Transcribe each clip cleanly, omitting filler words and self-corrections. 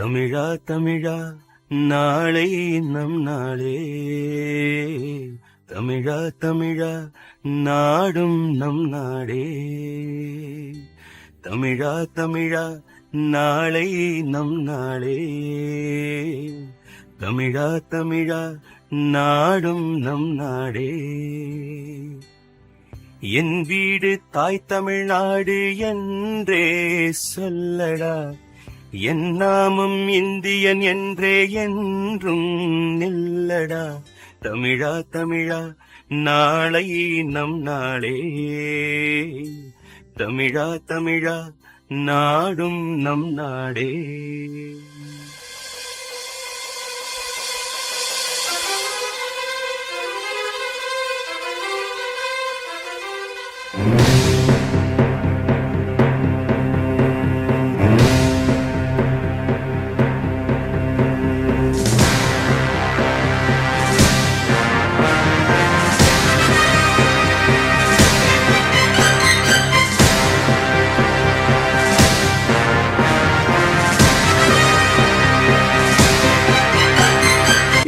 தமிழா தமிழா நாளை நம் நாளே, தமிழா தமிழா நாடும் நம் நாடே, தமிழா தமிழா நாளை நம் நாளே, தமிழா தமிழா நாடும் நம் நாடே. என் வீடு தாய் தமிழ்நாடு என்றே சொல்லடா, என் நாமம் இந்தியன் என்றே என்றும் நில்லடா. தமிழா தமிழா நாளை நம் நாளே, தமிழா தமிழா நாடும் நம் நாடே.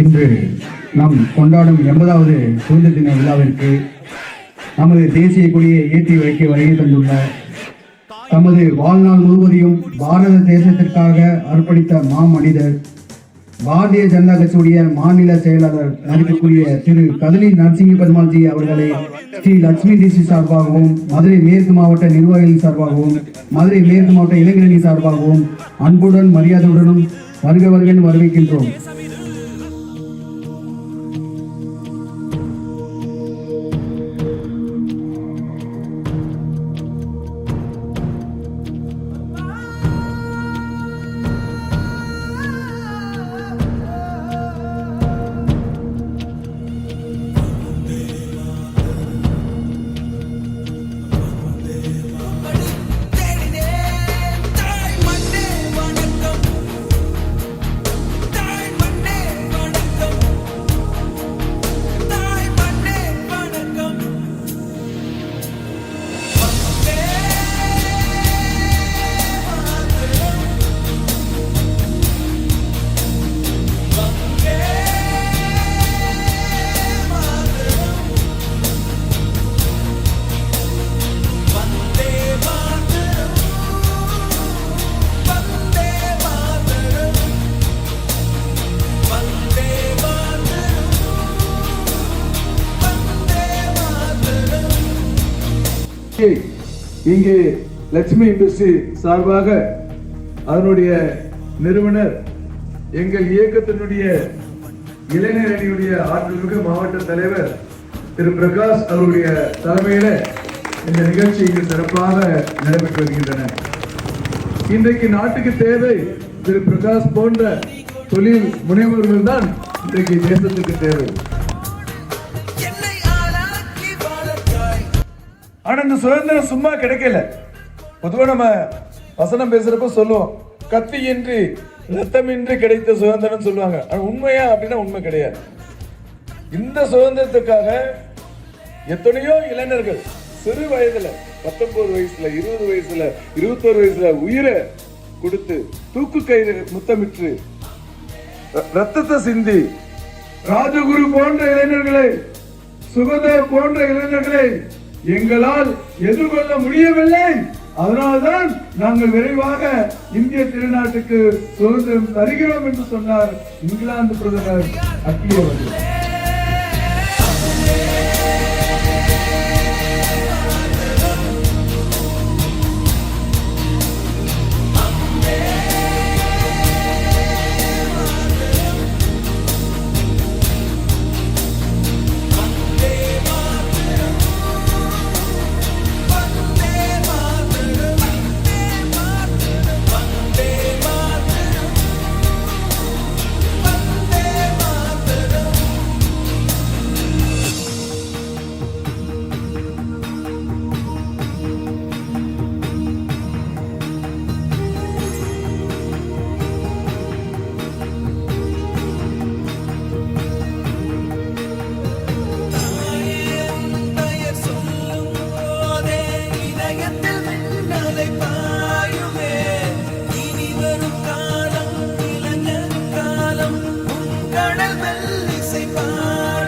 இன்று நாம் கொண்டாடும் 80வது சுதந்திர தின விழாவிற்கு நமது தேசிய கொடியை ஏற்றி வைக்க வருகை தந்துள்ள தமது வாழ்நாள் முழுவதையும் பாரத தேசத்திற்காக அர்ப்பணித்த மாமனிதர், பாரதிய ஜனதா கட்சியுடைய மாநில செயலாளர் மதிப்புக்குரிய திரு கதலி நரசிங்க பெருமாள்ஜி அவர்களை ஸ்ரீ லட்சுமி டிசி சார்பாகவும், மதுரை மேற்கு மாவட்ட நிர்வாகிகள் சார்பாகவும், மதுரை மேற்கு மாவட்ட இளைஞரணி சார்பாகவும் அன்புடன் மரியாதையுடனும் வருக வருக வரவேற்கின்றோம். இங்கே லட்சுமி இண்டஸ்ட்ரி சார்பாக அதனுடைய நிறுவனர், எங்கள் இயக்கத்தினுடைய இளைஞர் அணியுடைய ஆற்றல்மிகு மாவட்ட தலைவர் திரு பிரகாஷ் அவருடைய தலைமையில இந்த நிகழ்ச்சி இங்கு சிறப்பாக நடைபெற்று வருகின்றன. இன்றைக்கு நாட்டுக்கு தேவை திரு பிரகாஷ் போன்ற தொழில் முனைவோர்கள் தான் இன்றைக்கு தேசத்துக்கு தேவை. ஆனா இந்த சுதந்திரம் சும்மா கிடைக்கல. பொதுவா நம்ம வசனம் பேசுறப்ப சொல்லுவோம், கத்தியின்றி ரத்தமின்றி கிடைத்த சுதந்திரம் சொல்லுவாங்க. ஆனா உண்மையா அப்படின்னா உண்மை கிடையாது. இந்த சுதந்திரத்துக்காக எத்தனையோ இளைஞர்கள் சிறு வயதுல 19 வயசுல 20 வயசுல 21 வயசுல உயிரை கொடுத்து தூக்கு கயிறு முத்தமிட்டு ரத்தத்தை சிந்தி ராஜகுரு போன்ற இளைஞர்களை, சுகதேவ் போன்ற இளைஞர்களை எங்களால் எதிர்கொள்ள முடியவில்லை. அதனால்தான் நாங்கள் விரைவாக இந்திய திருநாட்டுக்கு சுதந்திரம் தருகிறோம் என்று சொன்னார் இங்கிலாந்து பிரதமர் அட்லி அவர்கள். நல்லிசை பாட